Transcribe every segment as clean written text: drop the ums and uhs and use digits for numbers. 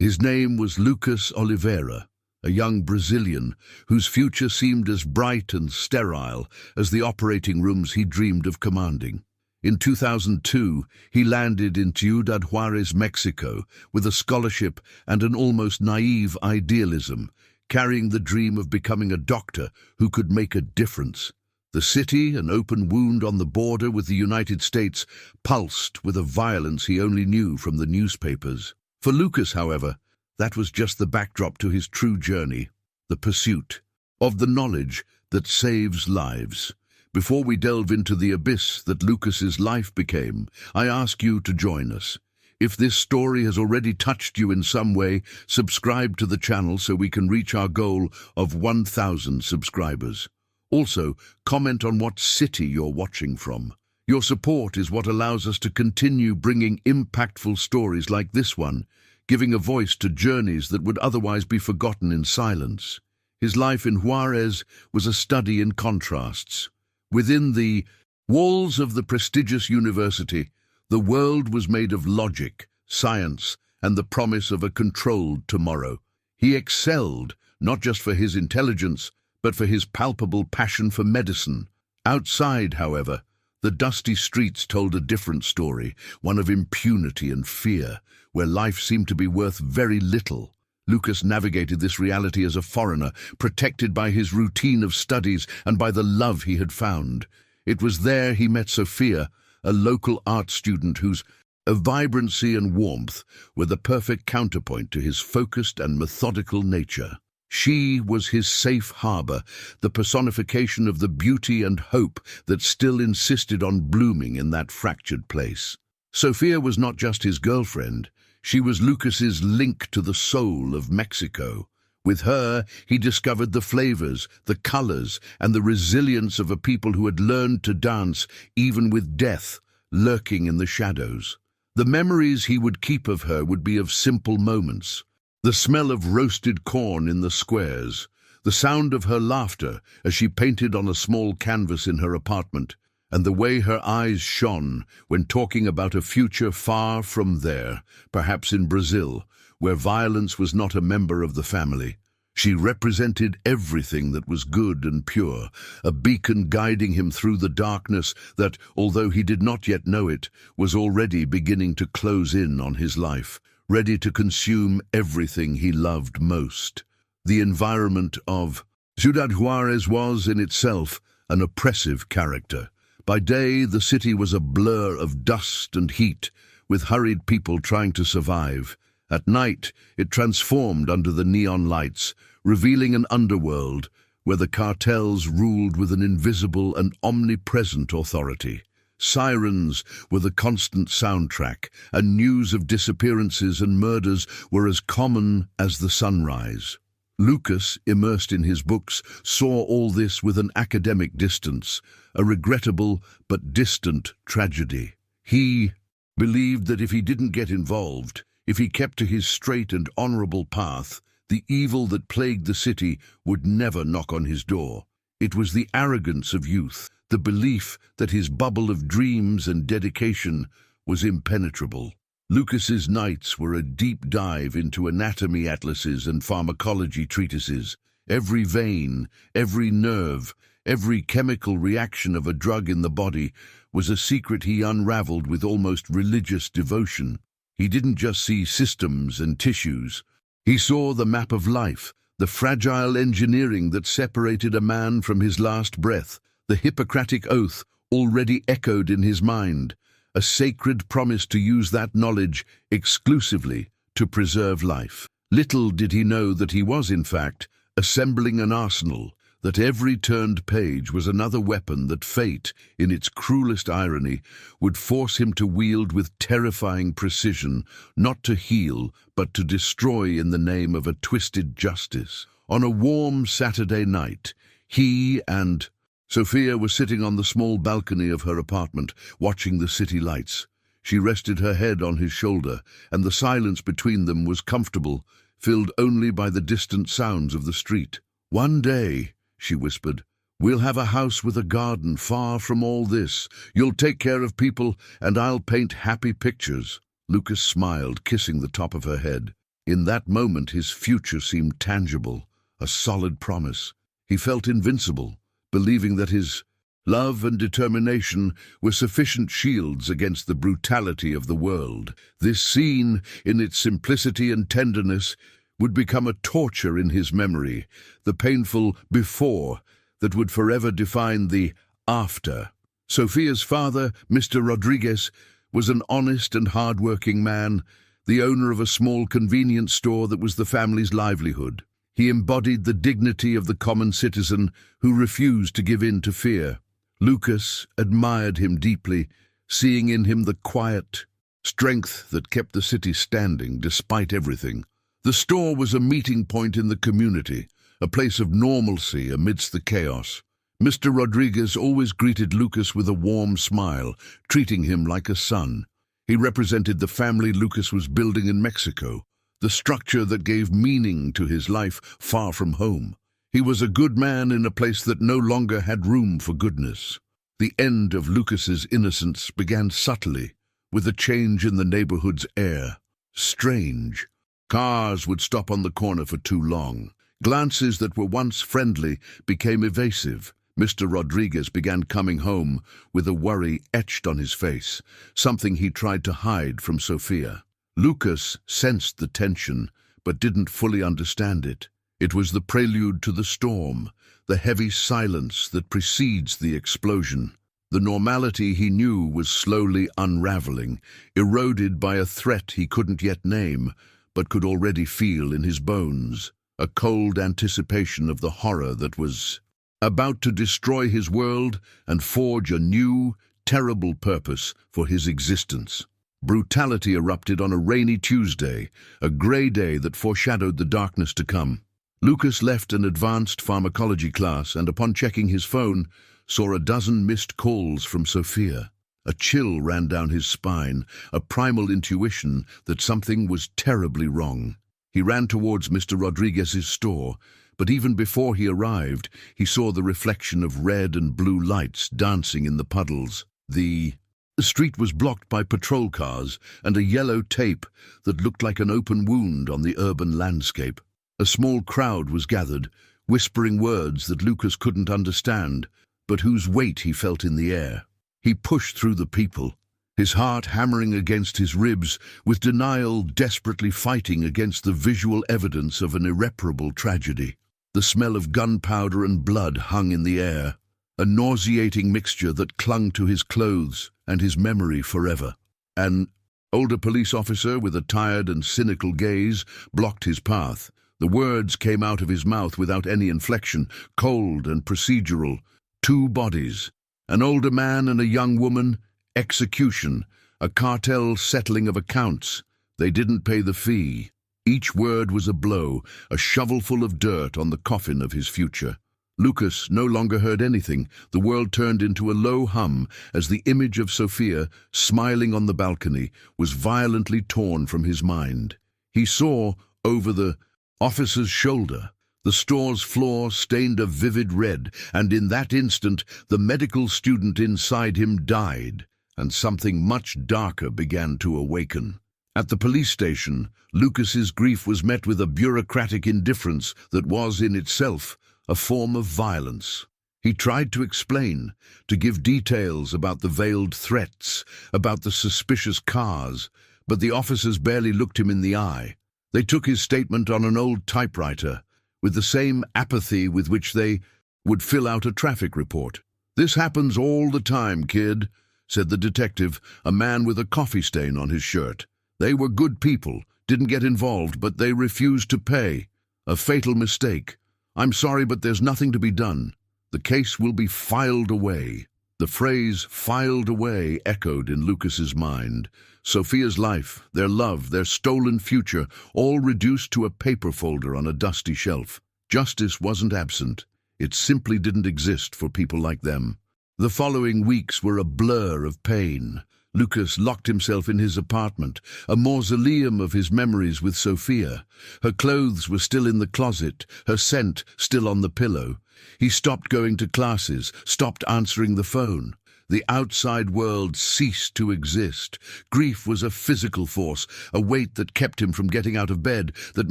His name was Lucas Oliveira, a young Brazilian whose future seemed as bright and sterile as the operating rooms he dreamed of commanding. In 2002, he landed in Ciudad Juárez, Mexico, with a scholarship and an almost naive idealism, carrying the dream of becoming a doctor who could make a difference. The city, an open wound on the border with the United States, pulsed with a violence he only knew from the newspapers. For Lucas, however, that was just the backdrop to his true journey, the pursuit of the knowledge that saves lives. Before we delve into the abyss that Lucas's life became, I ask you to join us. If this story has already touched you in some way, subscribe to the channel so we can reach our goal of 1,000 subscribers. Also, comment on what city you're watching from. Your support is what allows us to continue bringing impactful stories like this one, giving a voice to journeys that would otherwise be forgotten in silence. His life in Juárez was a study in contrasts. Within the walls of the prestigious university, the world was made of logic, science, and the promise of a controlled tomorrow. He excelled, not just for his intelligence, but for his palpable passion for medicine. Outside, however, the dusty streets told a different story, one of impunity and fear, where life seemed to be worth very little. Lucas navigated this reality as a foreigner, protected by his routine of studies and by the love he had found. It was there he met Sophia, a local art student whose vibrancy and warmth were the perfect counterpoint to his focused and methodical nature. She was his safe harbor, the personification of the beauty and hope that still insisted on blooming in that fractured place. Sophia was not just his girlfriend. She was Lucas's link to the soul of Mexico. With her, he discovered the flavors, the colors, and the resilience of a people who had learned to dance even with death lurking in the shadows. The memories he would keep of her would be of simple moments. The smell of roasted corn in the squares, the sound of her laughter as she painted on a small canvas in her apartment, and the way her eyes shone when talking about a future far from there, perhaps in Brazil, where violence was not a member of the family. She represented everything that was good and pure, a beacon guiding him through the darkness that, although he did not yet know it, was already beginning to close in on his life, ready to consume everything he loved most. The environment of Ciudad Juárez was, in itself, an oppressive character. By day, the city was a blur of dust and heat, with hurried people trying to survive. At night, it transformed under the neon lights, revealing an underworld where the cartels ruled with an invisible and omnipresent authority. Sirens were the constant soundtrack, and news of disappearances and murders were as common as the sunrise. Lucas, immersed in his books, saw all this with an academic distance, a regrettable but distant tragedy. He believed that if he didn't get involved, if he kept to his straight and honorable path, the evil that plagued the city would never knock on his door. It was the arrogance of youth, the belief that his bubble of dreams and dedication was impenetrable. Lucas's nights were a deep dive into anatomy atlases and pharmacology treatises. Every vein, every nerve, every chemical reaction of a drug in the body was a secret he unraveled with almost religious devotion. He didn't just see systems and tissues. He saw the map of life, the fragile engineering that separated a man from his last breath. The Hippocratic oath already echoed in his mind, a sacred promise to use that knowledge exclusively to preserve life. Little did he know that he was, in fact, assembling an arsenal, that every turned page was another weapon that fate, in its cruelest irony, would force him to wield with terrifying precision, not to heal, but to destroy in the name of a twisted justice. On a warm Saturday night, he and Sophia were sitting on the small balcony of her apartment, watching the city lights. She rested her head on his shoulder, and the silence between them was comfortable, filled only by the distant sounds of the street. "One day," she whispered, "we'll have a house with a garden far from all this. You'll take care of people, and I'll paint happy pictures." Lucas smiled, kissing the top of her head. In that moment his future seemed tangible, a solid promise. He felt invincible, believing that his love and determination were sufficient shields against the brutality of the world. This scene, in its simplicity and tenderness, would become a torture in his memory, the painful before that would forever define the after. Sofia's father, Mr. Rodriguez, was an honest and hard-working man, the owner of a small convenience store that was the family's livelihood. He embodied the dignity of the common citizen who refused to give in to fear. Lucas admired him deeply, seeing in him the quiet strength that kept the city standing despite everything. The store was a meeting point in the community, a place of normalcy amidst the chaos. Mr. Rodriguez always greeted Lucas with a warm smile, treating him like a son. He represented the family Lucas was building in Mexico, the structure that gave meaning to his life far from home. He was a good man in a place that no longer had room for goodness. The end of Lucas's innocence began subtly, with a change in the neighborhood's air. Strange. Cars would stop on the corner for too long. Glances that were once friendly became evasive. Mr. Rodriguez began coming home with a worry etched on his face, something he tried to hide from Sofia. Lucas sensed the tension, but didn't fully understand it. It was the prelude to the storm, the heavy silence that precedes the explosion. The normality he knew was slowly unraveling, eroded by a threat he couldn't yet name, but could already feel in his bones, a cold anticipation of the horror that was about to destroy his world and forge a new, terrible purpose for his existence. Brutality erupted on a rainy Tuesday, a grey day that foreshadowed the darkness to come. Lucas left an advanced pharmacology class and, upon checking his phone, saw a dozen missed calls from Sofia. A chill ran down his spine, a primal intuition that something was terribly wrong. He ran towards Mr. Rodriguez's store, but even before he arrived, he saw the reflection of red and blue lights dancing in the puddles. The street was blocked by patrol cars and a yellow tape that looked like an open wound on the urban landscape. A small crowd was gathered, whispering words that Lucas couldn't understand, but whose weight he felt in the air. He pushed through the people, his heart hammering against his ribs, with denial desperately fighting against the visual evidence of an irreparable tragedy. The smell of gunpowder and blood hung in the air, a nauseating mixture that clung to his clothes and his memory forever. An older police officer with a tired and cynical gaze blocked his path. The words came out of his mouth without any inflection, cold and procedural. 2 bodies, an older man and a young woman, execution, a cartel settling of accounts. They didn't pay the fee. Each word was a blow, a shovelful of dirt on the coffin of his future. Lucas no longer heard anything. The world turned into a low hum as the image of Sofia, smiling on the balcony, was violently torn from his mind. He saw, over the officer's shoulder, the store's floor stained a vivid red, and in that instant the medical student inside him died, and something much darker began to awaken. At the police station, Lucas's grief was met with a bureaucratic indifference that was, in itself, a form of violence. He tried to explain, to give details about the veiled threats, about the suspicious cars, but the officers barely looked him in the eye. They took his statement on an old typewriter, with the same apathy with which they would fill out a traffic report. "This happens all the time, kid," said the detective, a man with a coffee stain on his shirt. "They were good people, didn't get involved, but they refused to pay. A fatal mistake. I'm sorry, but there's nothing to be done. The case will be filed away." The phrase "filed away" echoed in Lucas's mind. Sofia's life, their love, their stolen future, all reduced to a paper folder on a dusty shelf. Justice wasn't absent. It simply didn't exist for people like them. The following weeks were a blur of pain. Lucas locked himself in his apartment, a mausoleum of his memories with Sofia. Her clothes were still in the closet, her scent still on the pillow. He stopped going to classes, stopped answering the phone. The outside world ceased to exist. Grief was a physical force, a weight that kept him from getting out of bed, that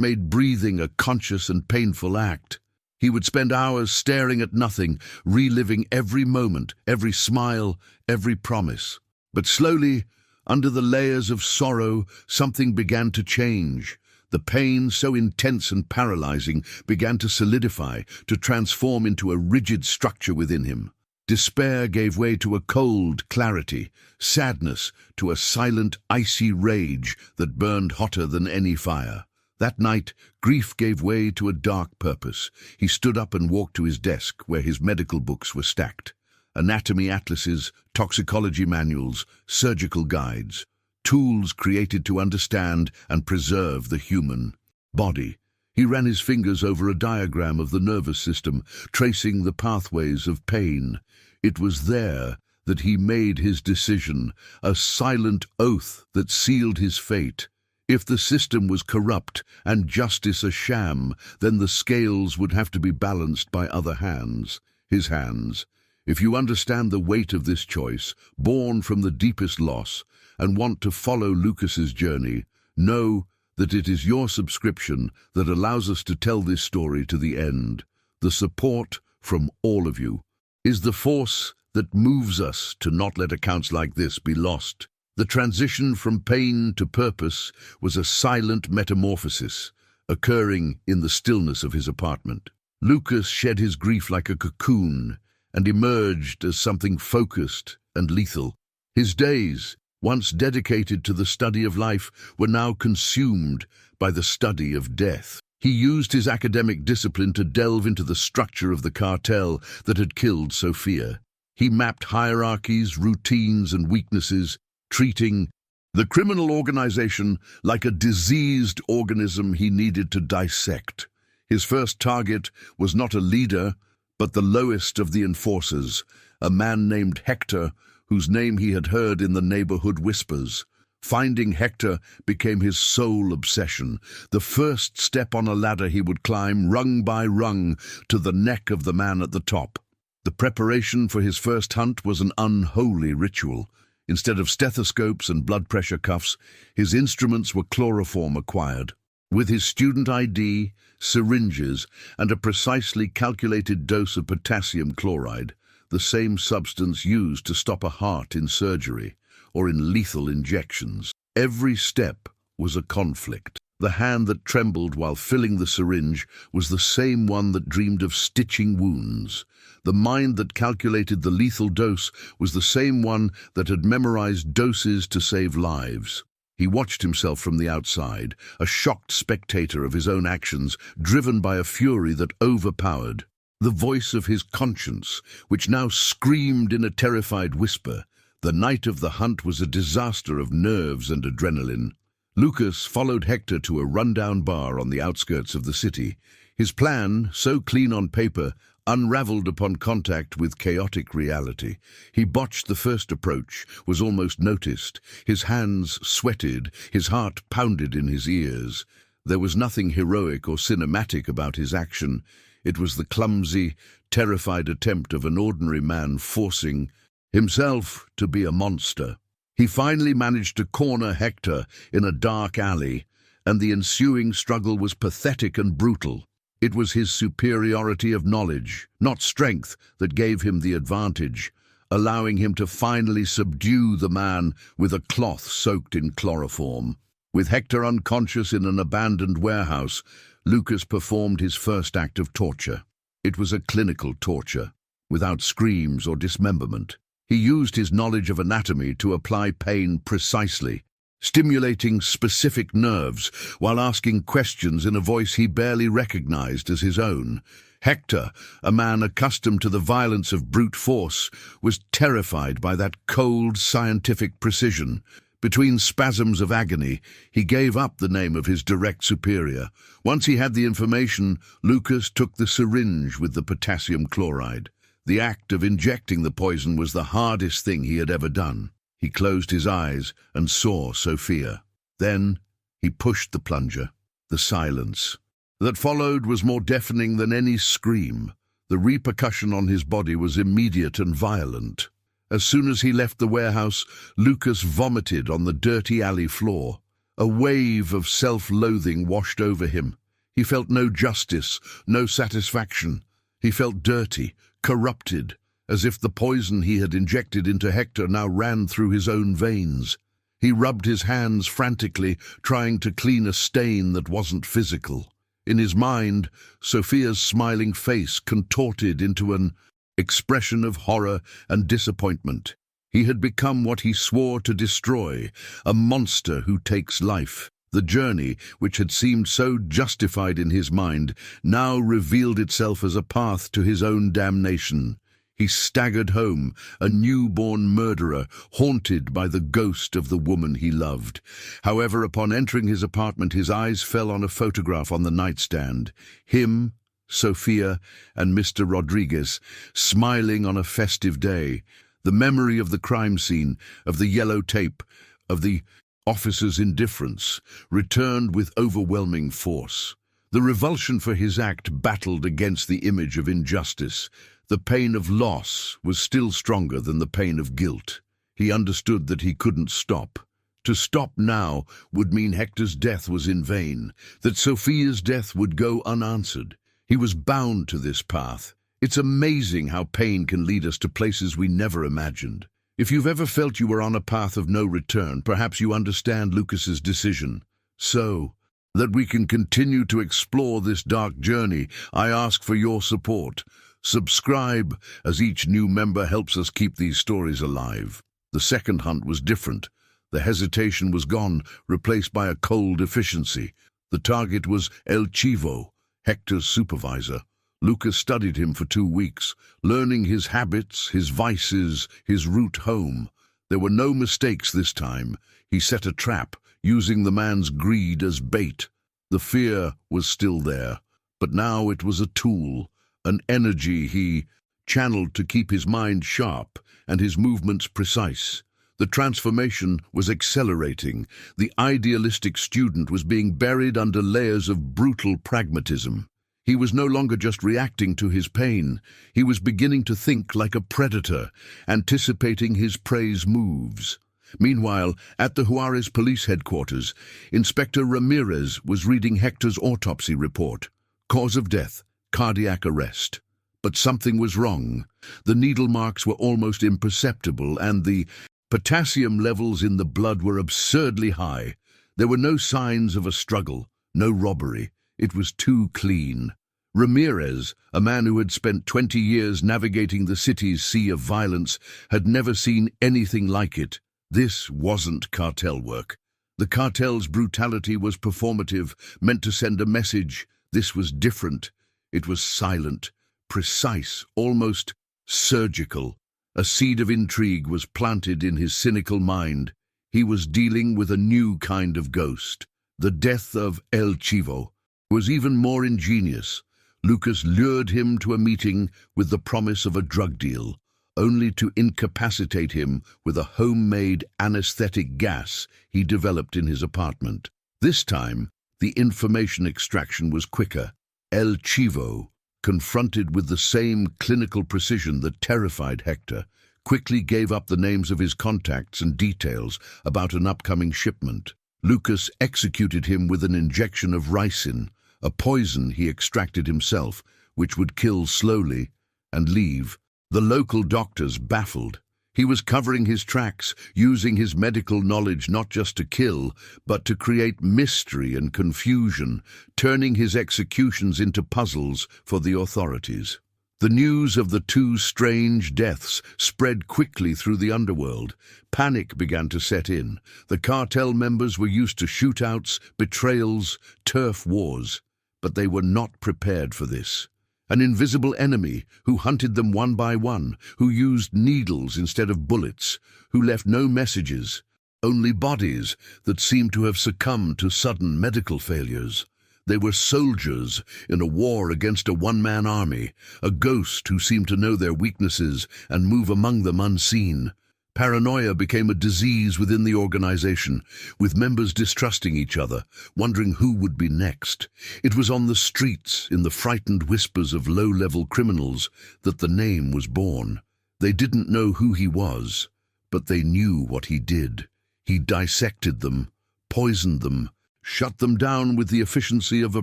made breathing a conscious and painful act. He would spend hours staring at nothing, reliving every moment, every smile, every promise. But slowly, under the layers of sorrow, something began to change. The pain, so intense and paralyzing, began to solidify, to transform into a rigid structure within him. Despair gave way to a cold clarity, sadness to a silent, icy rage that burned hotter than any fire. That night, grief gave way to a dark purpose. He stood up and walked to his desk, where his medical books were stacked. Anatomy atlases, toxicology manuals, surgical guides, tools created to understand and preserve the human body. He ran his fingers over a diagram of the nervous system, tracing the pathways of pain. It was there that he made his decision, a silent oath that sealed his fate. If the system was corrupt and justice a sham, then the scales would have to be balanced by other hands, his hands. If you understand the weight of this choice, born from the deepest loss, and want to follow Lucas's journey, know that it is your subscription that allows us to tell this story to the end. The support from all of you is the force that moves us to not let accounts like this be lost. The transition from pain to purpose was a silent metamorphosis, occurring in the stillness of his apartment. Lucas shed his grief like a cocoon and emerged as something focused and lethal. His days, once dedicated to the study of life, were now consumed by the study of death. He used his academic discipline to delve into the structure of the cartel that had killed Sofia. He mapped hierarchies, routines, and weaknesses, treating the criminal organization like a diseased organism he needed to dissect. His first target was not a leader, but the lowest of the enforcers, a man named Hector, whose name he had heard in the neighborhood whispers. Finding Hector became his sole obsession, the first step on a ladder he would climb, rung by rung, to the neck of the man at the top. The preparation for his first hunt was an unholy ritual. Instead of stethoscopes and blood pressure cuffs, his instruments were chloroform acquired. With his student ID, syringes, and a precisely calculated dose of potassium chloride, the same substance used to stop a heart in surgery or in lethal injections. Every step was a conflict. The hand that trembled while filling the syringe was the same one that dreamed of stitching wounds. The mind that calculated the lethal dose was the same one that had memorized doses to save lives. He watched himself from the outside, a shocked spectator of his own actions, driven by a fury that overpowered. The voice of his conscience, which now screamed in a terrified whisper. The night of the hunt was a disaster of nerves and adrenaline. Lucas followed Hector to a rundown bar on the outskirts of the city. His plan, so clean on paper, unraveled upon contact with chaotic reality. He botched the first approach, was almost noticed. His hands sweated, his heart pounded in his ears. There was nothing heroic or cinematic about his action. It was the clumsy, terrified attempt of an ordinary man forcing himself to be a monster. He finally managed to corner Hector in a dark alley, and the ensuing struggle was pathetic and brutal. It was his superiority of knowledge, not strength, that gave him the advantage, allowing him to finally subdue the man with a cloth soaked in chloroform. With Hector unconscious in an abandoned warehouse, Lucas performed his first act of torture. It was a clinical torture, without screams or dismemberment. He used his knowledge of anatomy to apply pain precisely, stimulating specific nerves while asking questions in a voice he barely recognized as his own. Hector, a man accustomed to the violence of brute force, was terrified by that cold, scientific precision. Between spasms of agony, he gave up the name of his direct superior. Once he had the information, Lucas took the syringe with the potassium chloride. The act of injecting the poison was the hardest thing he had ever done. He closed his eyes and saw Sofia. Then he pushed the plunger. The silence that followed was more deafening than any scream. The repercussion on his body was immediate and violent. As soon as he left the warehouse, Lucas vomited on the dirty alley floor. A wave of self-loathing washed over him. He felt no justice, no satisfaction. He felt dirty, corrupted, as if the poison he had injected into Hector now ran through his own veins. He rubbed his hands frantically, trying to clean a stain that wasn't physical. In his mind, Sophia's smiling face contorted into an expression of horror and disappointment. He had become what he swore to destroy, a monster who takes life. The journey, which had seemed so justified in his mind, now revealed itself as a path to his own damnation. He staggered home, a newborn murderer, haunted by the ghost of the woman he loved. However, upon entering his apartment, his eyes fell on a photograph on the nightstand. Him, Sophia, and Mr. Rodriguez, smiling on a festive day. The memory of the crime scene, of the yellow tape, of the officer's indifference, returned with overwhelming force. The revulsion for his act battled against the image of injustice. The pain of loss was still stronger than the pain of guilt. He understood that he couldn't stop. To stop now would mean Hector's death was in vain, that Sophia's death would go unanswered. He was bound to this path. It's amazing how pain can lead us to places we never imagined. If you've ever felt you were on a path of no return, perhaps you understand Lucas's decision. So, that we can continue to explore this dark journey, I ask for your support. Subscribe, as each new member helps us keep these stories alive. The second hunt was different. The hesitation was gone, replaced by a cold efficiency. The target was El Chivo, Hector's supervisor. Lucas studied him for 2 weeks, learning his habits, his vices, his route home. There were no mistakes this time. He set a trap, using the man's greed as bait. The fear was still there, but now it was a tool, an energy he channeled to keep his mind sharp and his movements precise. The transformation was accelerating. The idealistic student was being buried under layers of brutal pragmatism. He was no longer just reacting to his pain. He was beginning to think like a predator, anticipating his prey's moves. Meanwhile, at the Juárez police headquarters, Inspector Ramirez was reading Hector's autopsy report. Cause of death, cardiac arrest. But something was wrong. The needle marks were almost imperceptible, and the potassium levels in the blood were absurdly high. There were no signs of a struggle, no robbery. It was too clean. Ramirez, a man who had spent 20 years navigating the city's sea of violence, had never seen anything like it. This wasn't cartel work. The cartel's brutality was performative, meant to send a message. This was different. It was silent, precise, almost surgical. A seed of intrigue was planted in his cynical mind. He was dealing with a new kind of ghost. The death of El Chivo was even more ingenious. Lucas lured him to a meeting with the promise of a drug deal, only to incapacitate him with a homemade anesthetic gas he developed in his apartment. This time, the information extraction was quicker. El Chivo, confronted with the same clinical precision that terrified Hector, quickly gave up the names of his contacts and details about an upcoming shipment. Lucas executed him with an injection of ricin, a poison he extracted himself, which would kill slowly and leave. The local doctors baffled. He was covering his tracks, using his medical knowledge not just to kill, but to create mystery and confusion, turning his executions into puzzles for the authorities. The news of the 2 strange deaths spread quickly through the underworld. Panic began to set in. The cartel members were used to shootouts, betrayals, turf wars, but they were not prepared for this. An invisible enemy who hunted them one by one, who used needles instead of bullets, who left no messages, only bodies that seemed to have succumbed to sudden medical failures. They were soldiers in a war against a one-man army, a ghost who seemed to know their weaknesses and move among them unseen. Paranoia became a disease within the organization, with members distrusting each other, wondering who would be next. It was on the streets, in the frightened whispers of low-level criminals, that the name was born. They didn't know who he was, but they knew what he did. He dissected them, poisoned them, shut them down with the efficiency of a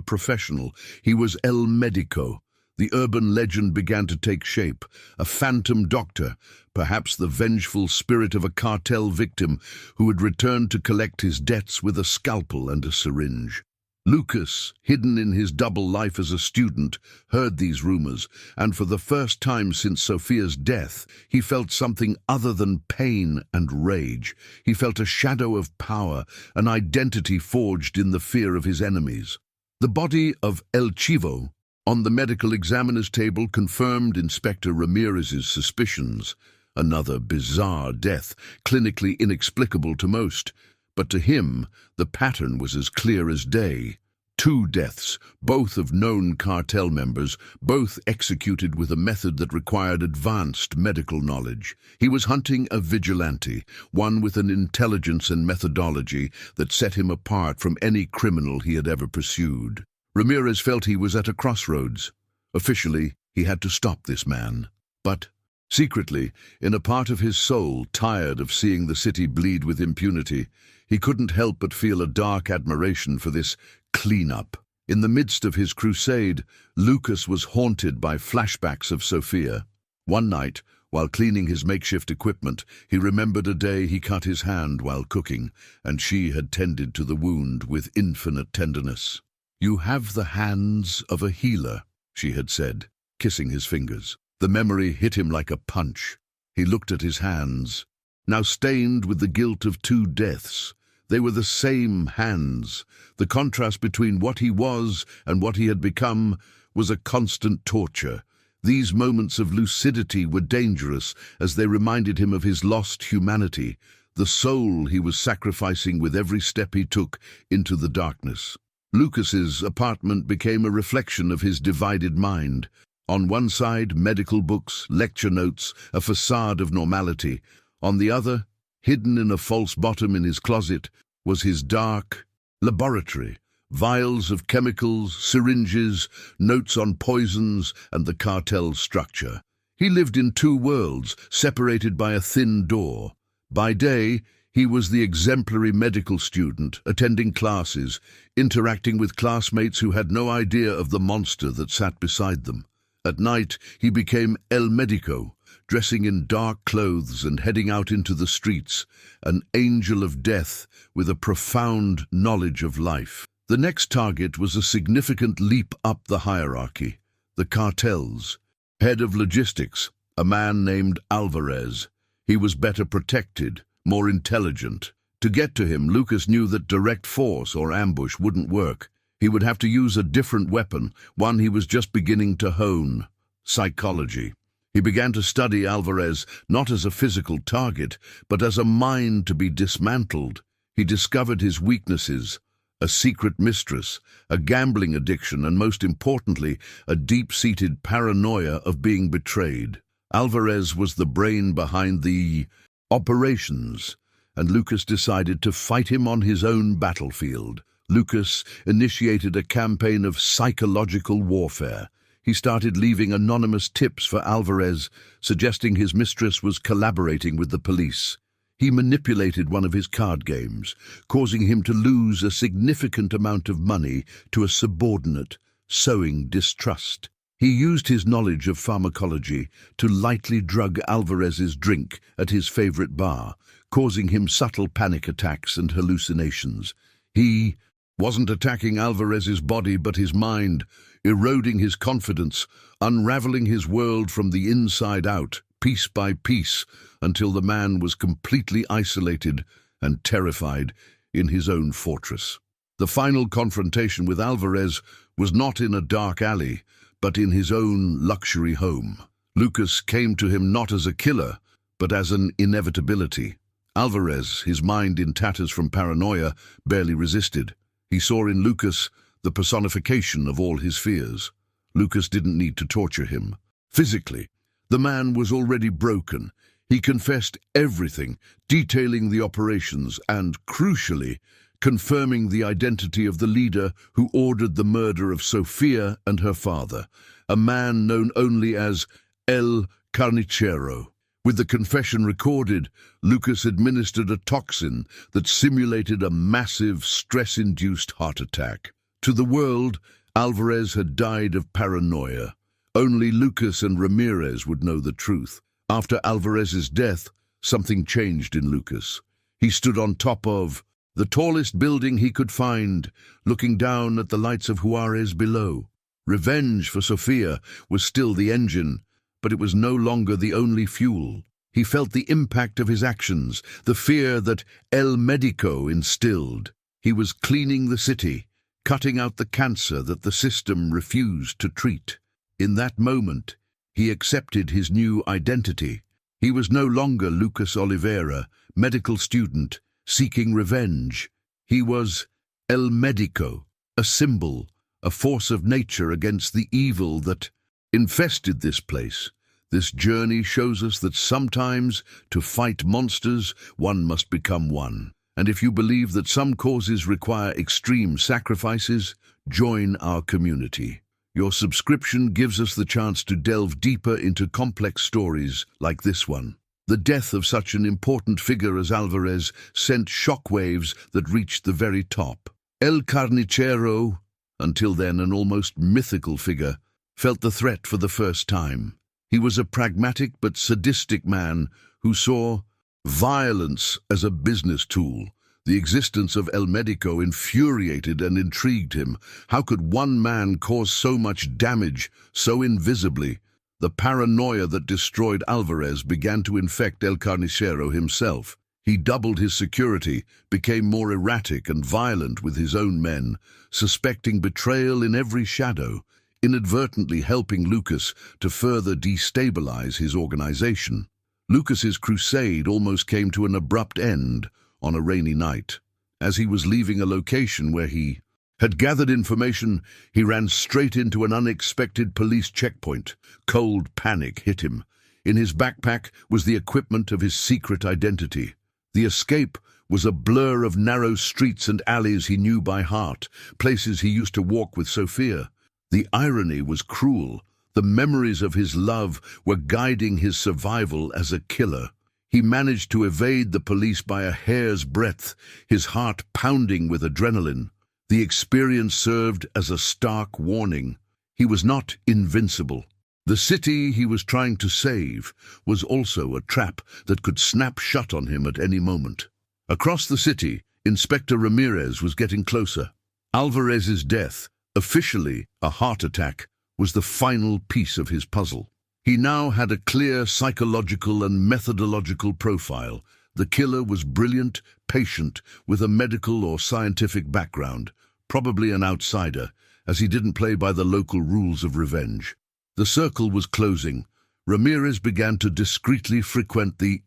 professional. He was El Médico. The urban legend began to take shape. A phantom doctor, perhaps the vengeful spirit of a cartel victim who had returned to collect his debts with a scalpel and a syringe. Lucas, hidden in his double life as a student, heard these rumors, and for the first time since Sophia's death, he felt something other than pain and rage. He felt a shadow of power, an identity forged in the fear of his enemies. The body of El Chivo on the medical examiner's table confirmed Inspector Ramirez's suspicions. Another bizarre death, clinically inexplicable to most. But to him, the pattern was as clear as day. 2 deaths, both of known cartel members, both executed with a method that required advanced medical knowledge. He was hunting a vigilante, one with an intelligence and methodology that set him apart from any criminal he had ever pursued. Ramirez felt he was at a crossroads. Officially, he had to stop this man. But secretly, in a part of his soul tired of seeing the city bleed with impunity, he couldn't help but feel a dark admiration for this cleanup. In the midst of his crusade, Lucas was haunted by flashbacks of Sophia. One night, while cleaning his makeshift equipment, he remembered a day he cut his hand while cooking, and she had tended to the wound with infinite tenderness. "You have the hands of a healer," she had said, kissing his fingers. The memory hit him like a punch. He looked at his hands, now stained with the guilt of 2 deaths. They were the same hands. The contrast between what he was and what he had become was a constant torture. These moments of lucidity were dangerous as they reminded him of his lost humanity, the soul he was sacrificing with every step he took into the darkness. Lucas's apartment became a reflection of his divided mind. On one side, medical books, lecture notes, a facade of normality. On the other, hidden in a false bottom in his closet, was his dark laboratory. Vials of chemicals, syringes, notes on poisons, and the cartel structure. He lived in 2 worlds, separated by a thin door. By day, he was the exemplary medical student, attending classes, interacting with classmates who had no idea of the monster that sat beside them. At night, he became El Médico, dressing in dark clothes and heading out into the streets, an angel of death with a profound knowledge of life. The next target was a significant leap up the hierarchy, the cartels. Head of logistics, a man named Alvarez. He was better protected, more intelligent. To get to him, Lucas knew that direct force or ambush wouldn't work. He would have to use a different weapon, one he was just beginning to hone: psychology. He began to study Alvarez not as a physical target, but as a mind to be dismantled. He discovered his weaknesses: a secret mistress, a gambling addiction, and most importantly, a deep-seated paranoia of being betrayed. Alvarez was the brain behind the operations, and Lucas decided to fight him on his own battlefield. Lucas initiated a campaign of psychological warfare. He started leaving anonymous tips for Alvarez, suggesting his mistress was collaborating with the police. He manipulated one of his card games, causing him to lose a significant amount of money to a subordinate, sowing distrust. He used his knowledge of pharmacology to lightly drug Alvarez's drink at his favorite bar, causing him subtle panic attacks and hallucinations. He wasn't attacking Alvarez's body but his mind, eroding his confidence, unraveling his world from the inside out, piece by piece, until the man was completely isolated and terrified in his own fortress. The final confrontation with Alvarez was not in a dark alley, but in his own luxury home. Lucas came to him not as a killer, but as an inevitability. Alvarez, his mind in tatters from paranoia, barely resisted. He saw in Lucas the personification of all his fears. Lucas didn't need to torture him. Physically, the man was already broken. He confessed everything, detailing the operations and, crucially, confirming the identity of the leader who ordered the murder of Sofia and her father, a man known only as El Carnicero. With the confession recorded, Lucas administered a toxin that simulated a massive, stress-induced heart attack. To the world, Alvarez had died of paranoia. Only Lucas and Ramirez would know the truth. After Alvarez's death, something changed in Lucas. He stood on top of the tallest building he could find, looking down at the lights of Juárez below. Revenge for Sofia was still the engine, but it was no longer the only fuel. He felt the impact of his actions, the fear that El Médico instilled. He was cleaning the city, cutting out the cancer that the system refused to treat. In that moment, he accepted his new identity. He was no longer Lucas Oliveira, medical student, seeking revenge. He was El Médico, a symbol, a force of nature against the evil that infested this place. This journey shows us that sometimes, to fight monsters, one must become one. And if you believe that some causes require extreme sacrifices, join our community. Your subscription gives us the chance to delve deeper into complex stories like this one. The death of such an important figure as Alvarez sent shockwaves that reached the very top. El Carnicero, until then an almost mythical figure, felt the threat for the first time. He was a pragmatic but sadistic man who saw violence as a business tool. The existence of El Médico infuriated and intrigued him. How could one man cause so much damage, so invisibly? The paranoia that destroyed Alvarez began to infect El Carnicero himself. He doubled his security, became more erratic and violent with his own men, suspecting betrayal in every shadow, inadvertently helping Lucas to further destabilize his organization. Lucas's crusade almost came to an abrupt end on a rainy night. As he was leaving a location where he had gathered information, he ran straight into an unexpected police checkpoint. Cold panic hit him. In his backpack was the equipment of his secret identity. The escape was a blur of narrow streets and alleys he knew by heart, places he used to walk with Sofia. The irony was cruel. The memories of his love were guiding his survival as a killer. He managed to evade the police by a hair's breadth, his heart pounding with adrenaline. The experience served as a stark warning. He was not invincible. The city he was trying to save was also a trap that could snap shut on him at any moment. Across the city, Inspector Ramirez was getting closer. Alvarez's death, officially a heart attack, was the final piece of his puzzle. He now had a clear psychological and methodological profile. The killer was brilliant, patient, with a medical or scientific background, probably an outsider, as he didn't play by the local rules of revenge. The circle was closing. Ramirez began to discreetly frequent the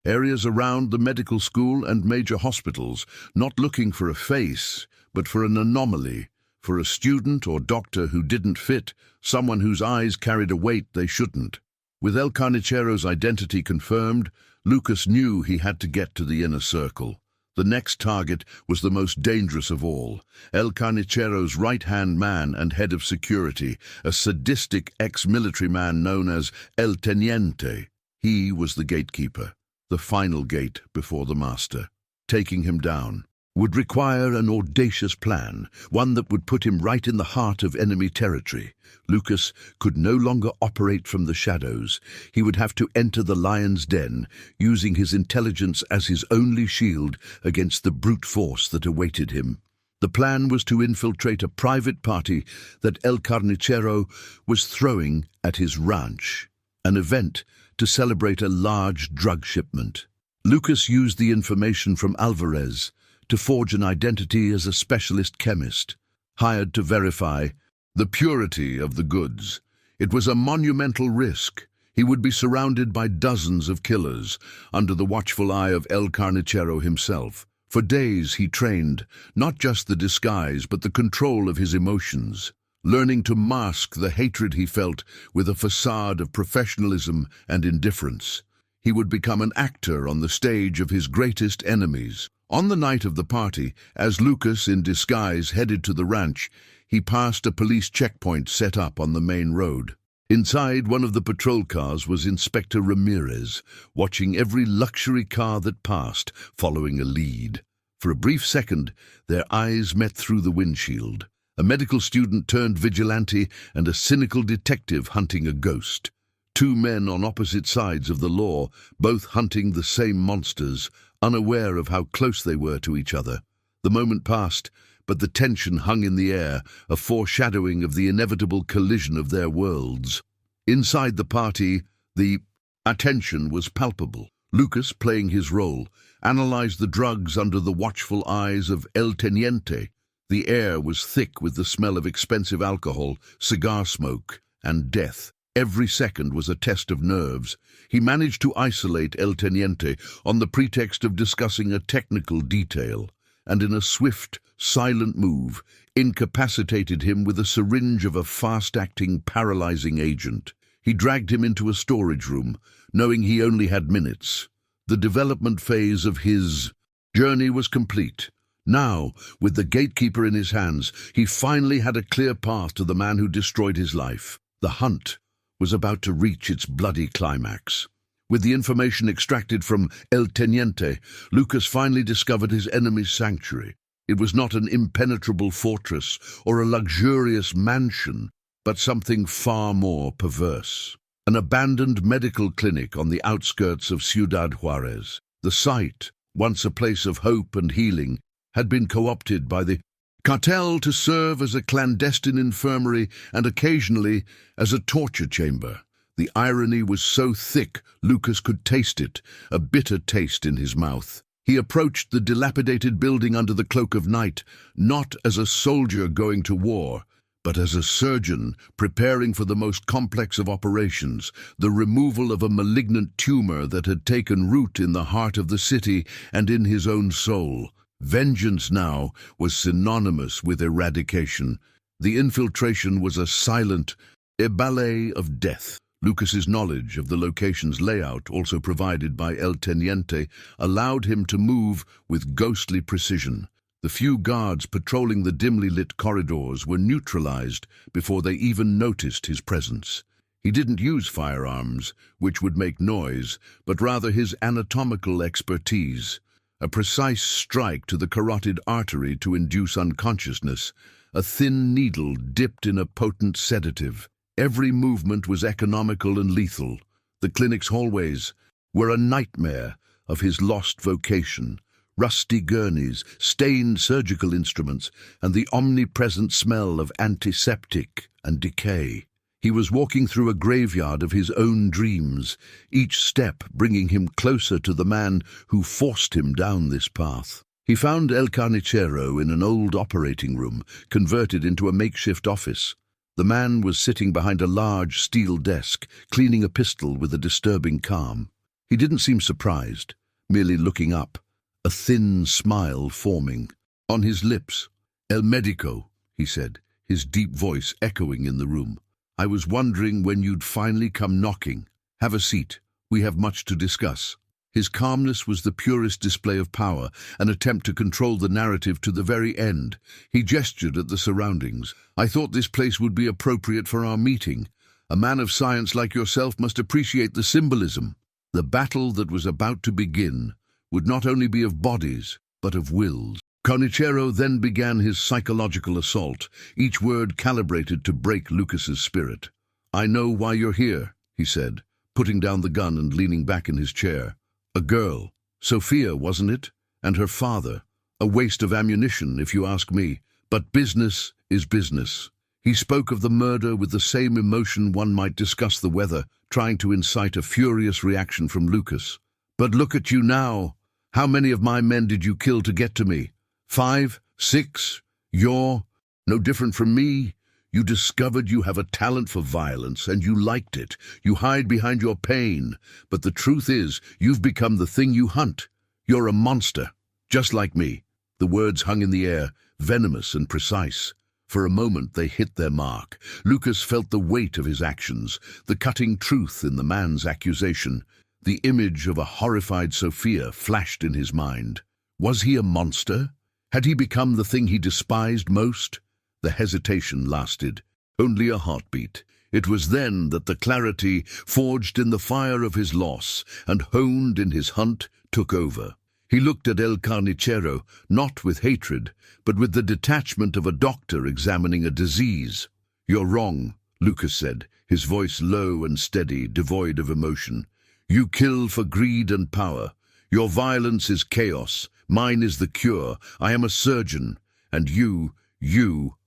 areas around the medical school and major hospitals, not looking for a face, but for an anomaly, for a student or doctor who didn't fit, someone whose eyes carried a weight they shouldn't. With El Carnicero's identity confirmed, Lucas knew he had to get to the inner circle. The next target was the most dangerous of all, El Carnicero's right-hand man and head of security, a sadistic ex-military man known as El Teniente. He was the gatekeeper, the final gate before the master. Taking him down would require an audacious plan, one that would put him right in the heart of enemy territory. Lucas could no longer operate from the shadows. He would have to enter the lion's den, using his intelligence as his only shield against the brute force that awaited him. The plan was to infiltrate a private party that El Carnicero was throwing at his ranch, an event to celebrate a large drug shipment. Lucas used the information from Alvarez to forge an identity as a specialist chemist, hired to verify the purity of the goods. It was a monumental risk. He would be surrounded by dozens of killers, under the watchful eye of El Carnicero himself. For days he trained, not just the disguise, but the control of his emotions, learning to mask the hatred he felt with a facade of professionalism and indifference. He would become an actor on the stage of his greatest enemies. On the night of the party, as Lucas, in disguise, headed to the ranch, he passed a police checkpoint set up on the main road. Inside one of the patrol cars was Inspector Ramirez, watching every luxury car that passed, following a lead. For a brief second, their eyes met through the windshield. A medical student turned vigilante and a cynical detective hunting a ghost. Two men on opposite sides of the law, both hunting the same monsters, unaware of how close they were to each other. The moment passed, but the tension hung in the air, a foreshadowing of the inevitable collision of their worlds. Inside the party, the attention was palpable. Lucas, playing his role, analyzed the drugs under the watchful eyes of El Teniente. The air was thick with the smell of expensive alcohol, cigar smoke, and death. Every second was a test of nerves. He managed to isolate El Teniente on the pretext of discussing a technical detail, and in a swift, silent move, incapacitated him with a syringe of a fast-acting, paralyzing agent. He dragged him into a storage room, knowing he only had minutes. The development phase of his journey was complete. Now, with the gatekeeper in his hands, he finally had a clear path to the man who destroyed his life. The hunt was about to reach its bloody climax. With the information extracted from El Teniente, Lucas finally discovered his enemy's sanctuary. It was not an impenetrable fortress or a luxurious mansion, but something far more perverse. An abandoned medical clinic on the outskirts of Ciudad Juárez. The site, once a place of hope and healing, had been co-opted by the cartel to serve as a clandestine infirmary and occasionally as a torture chamber. The irony was so thick Lucas could taste it, a bitter taste in his mouth. He approached the dilapidated building under the cloak of night, not as a soldier going to war, but as a surgeon preparing for the most complex of operations, the removal of a malignant tumor that had taken root in the heart of the city and in his own soul. Vengeance now was synonymous with eradication. The infiltration was a silent ballet of death. Lucas's knowledge of the location's layout, also provided by El Teniente, allowed him to move with ghostly precision. The few guards patrolling the dimly lit corridors were neutralized before they even noticed his presence. He didn't use firearms, which would make noise, but rather his anatomical expertise. A precise strike to the carotid artery to induce unconsciousness, a thin needle dipped in a potent sedative. Every movement was economical and lethal. The clinic's hallways were a nightmare of his lost vocation. Rusty gurneys, stained surgical instruments, and the omnipresent smell of antiseptic and decay. He was walking through a graveyard of his own dreams, each step bringing him closer to the man who forced him down this path. He found El Carnicero in an old operating room, converted into a makeshift office. The man was sitting behind a large steel desk, cleaning a pistol with a disturbing calm. He didn't seem surprised, merely looking up, a thin smile forming. On his lips, "El Médico," he said, his deep voice echoing in the room. "I was wondering when you'd finally come knocking. Have a seat. We have much to discuss." His calmness was the purest display of power, an attempt to control the narrative to the very end. He gestured at the surroundings. "I thought this place would be appropriate for our meeting. A man of science like yourself must appreciate the symbolism." The battle that was about to begin would not only be of bodies, but of wills. Carnicero then began his psychological assault, each word calibrated to break Lucas's spirit. "I know why you're here," he said, putting down the gun and leaning back in his chair. "A girl. Sophia, wasn't it? And her father. A waste of ammunition, if you ask me. But business is business." He spoke of the murder with the same emotion one might discuss the weather, trying to incite a furious reaction from Lucas. "But look at you now. How many of my men did you kill to get to me? 5? 6? You're no different from me. You discovered you have a talent for violence, and you liked it. You hide behind your pain. But the truth is, you've become the thing you hunt. You're a monster, just like me." The words hung in the air, venomous and precise. For a moment they hit their mark. Lucas felt the weight of his actions, the cutting truth in the man's accusation. The image of a horrified Sophia flashed in his mind. Was he a monster? Had he become the thing he despised most? The hesitation lasted. only a heartbeat. It was then that the clarity, forged in the fire of his loss and honed in his hunt, took over. He looked at El Carnicero, not with hatred, but with the detachment of a doctor examining a disease. "You're wrong," Lucas said, his voice low and steady, devoid of emotion. "You kill for greed and power. Your violence is chaos. Mine is the cure. I am a surgeon. And you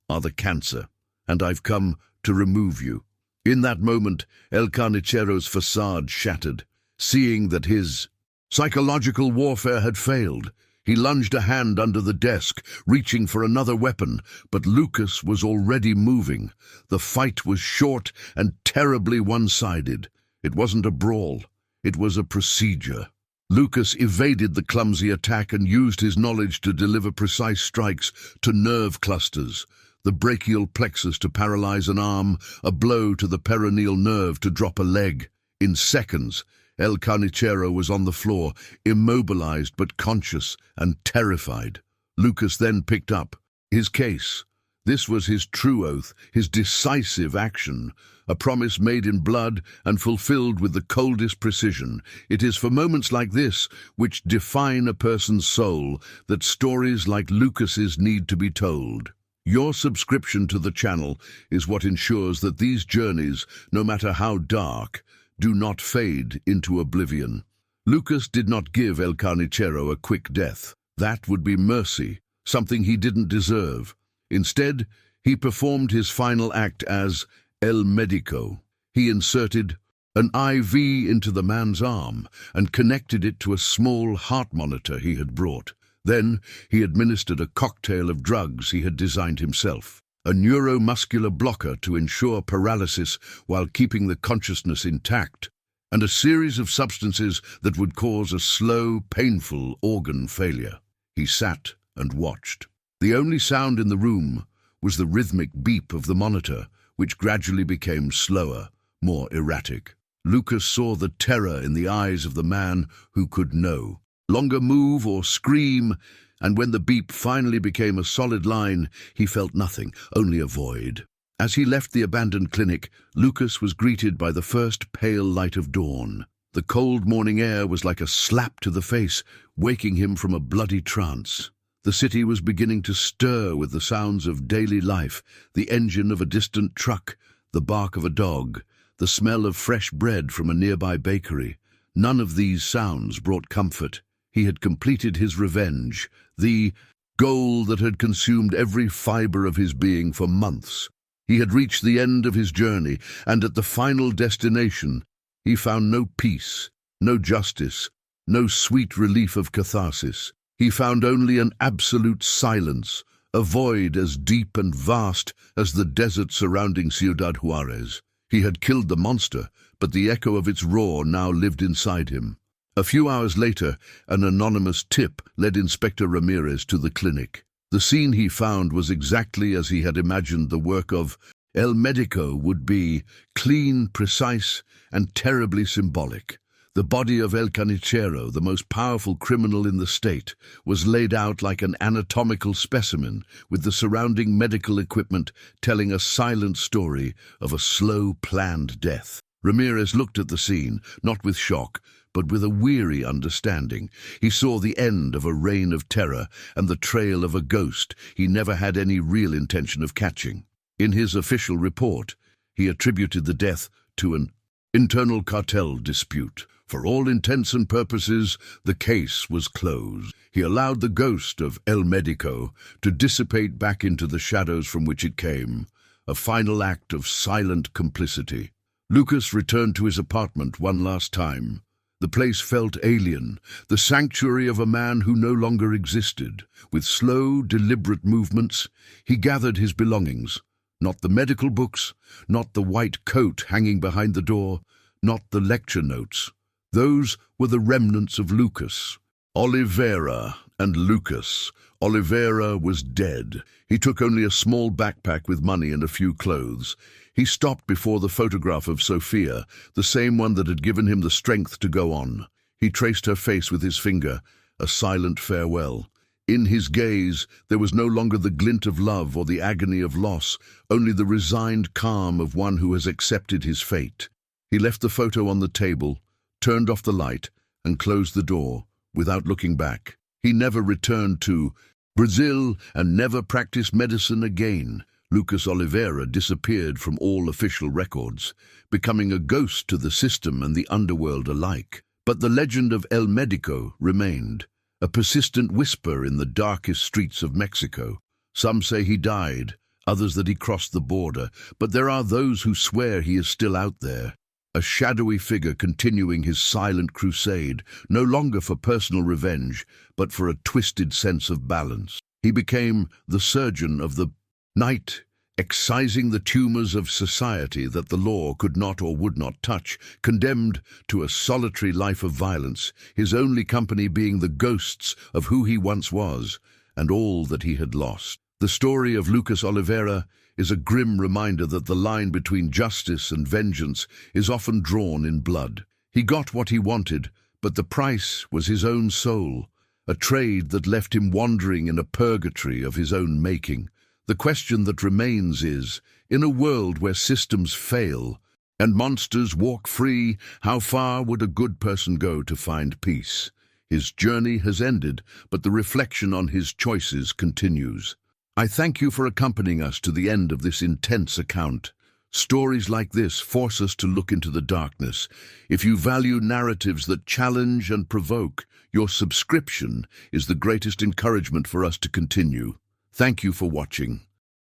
are the cancer. And I've come to remove you." In that moment, El Carnicero's facade shattered. Seeing that his psychological warfare had failed, he lunged a hand under the desk, reaching for another weapon, but Lucas was already moving. The fight was short and terribly one-sided. It wasn't a brawl. It was a procedure. Lucas evaded the clumsy attack and used his knowledge to deliver precise strikes to nerve clusters. The brachial plexus to paralyze an arm, a blow to the peroneal nerve to drop a leg. In seconds, El Carnicero was on the floor, immobilized but conscious and terrified. Lucas then picked up his case. This was his true oath, his decisive action, a promise made in blood and fulfilled with the coldest precision. It is for moments like this, which define a person's soul, that stories like Lucas's need to be told. Your subscription to the channel is what ensures that these journeys, no matter how dark, do not fade into oblivion. Lucas did not give El Carnicero a quick death. That would be mercy, something he didn't deserve. Instead, he performed his final act as El Médico. He inserted an IV into the man's arm and connected it to a small heart monitor he had brought. Then he administered a cocktail of drugs he had designed himself, a neuromuscular blocker to ensure paralysis while keeping the consciousness intact, and a series of substances that would cause a slow, painful organ failure. He sat and watched. The only sound in the room was the rhythmic beep of the monitor, which gradually became slower, more erratic. Lucas saw the terror in the eyes of the man who could no longer move or scream, and when the beep finally became a solid line, he felt nothing, only a void. As he left the abandoned clinic, Lucas was greeted by the first pale light of dawn. The cold morning air was like a slap to the face, waking him from a bloody trance. The city was beginning to stir with the sounds of daily life, the engine of a distant truck, the bark of a dog, the smell of fresh bread from a nearby bakery. None of these sounds brought comfort. He had completed his revenge, the goal that had consumed every fiber of his being for months. He had reached the end of his journey, and at the final destination, he found no peace, no justice, no sweet relief of catharsis. He found only an absolute silence, a void as deep and vast as the desert surrounding Ciudad Juárez. He had killed the monster, but the echo of its roar now lived inside him. A few hours later, an anonymous tip led Inspector Ramirez to the clinic. The scene he found was exactly as he had imagined the work of El Médico would be: clean, precise, and terribly symbolic. The body of El Carnicero, the most powerful criminal in the state, was laid out like an anatomical specimen, with the surrounding medical equipment telling a silent story of a slow, planned death. Ramirez looked at the scene, not with shock, but with a weary understanding. He saw the end of a reign of terror and the trail of a ghost he never had any real intention of catching. In his official report, he attributed the death to an internal cartel dispute. For all intents and purposes, the case was closed. He allowed the ghost of El Médico to dissipate back into the shadows from which it came, a final act of silent complicity. Lucas returned to his apartment one last time. The place felt alien, the sanctuary of a man who no longer existed. With slow, deliberate movements, he gathered his belongings. Not the medical books, not the white coat hanging behind the door, not the lecture notes. Those were the remnants of Lucas. Oliveira and Lucas. Oliveira was dead. He took only a small backpack with money and a few clothes. He stopped before the photograph of Sophia, the same one that had given him the strength to go on. He traced her face with his finger, a silent farewell. In his gaze, there was no longer the glint of love or the agony of loss, only the resigned calm of one who has accepted his fate. He left the photo on the table, turned off the light, and closed the door, without looking back. He never returned to Brazil and never practiced medicine again. Lucas Oliveira disappeared from all official records, becoming a ghost to the system and the underworld alike. But the legend of El Médico remained, a persistent whisper in the darkest streets of Mexico. Some say he died, others that he crossed the border, but there are those who swear he is still out there, a shadowy figure continuing his silent crusade, no longer for personal revenge, but for a twisted sense of balance. He became the surgeon of the night, excising the tumors of society that the law could not or would not touch, condemned to a solitary life of violence, his only company being the ghosts of who he once was and all that he had lost. The story of Lucas Oliveira is a grim reminder that the line between justice and vengeance is often drawn in blood. He got what he wanted, but the price was his own soul, a trade that left him wandering in a purgatory of his own making. The question that remains is, in a world where systems fail and monsters walk free, how far would a good person go to find peace? His journey has ended, but the reflection on his choices continues. I thank you for accompanying us to the end of this intense account. Stories like this force us to look into the darkness. If you value narratives that challenge and provoke, your subscription is the greatest encouragement for us to continue. Thank you for watching.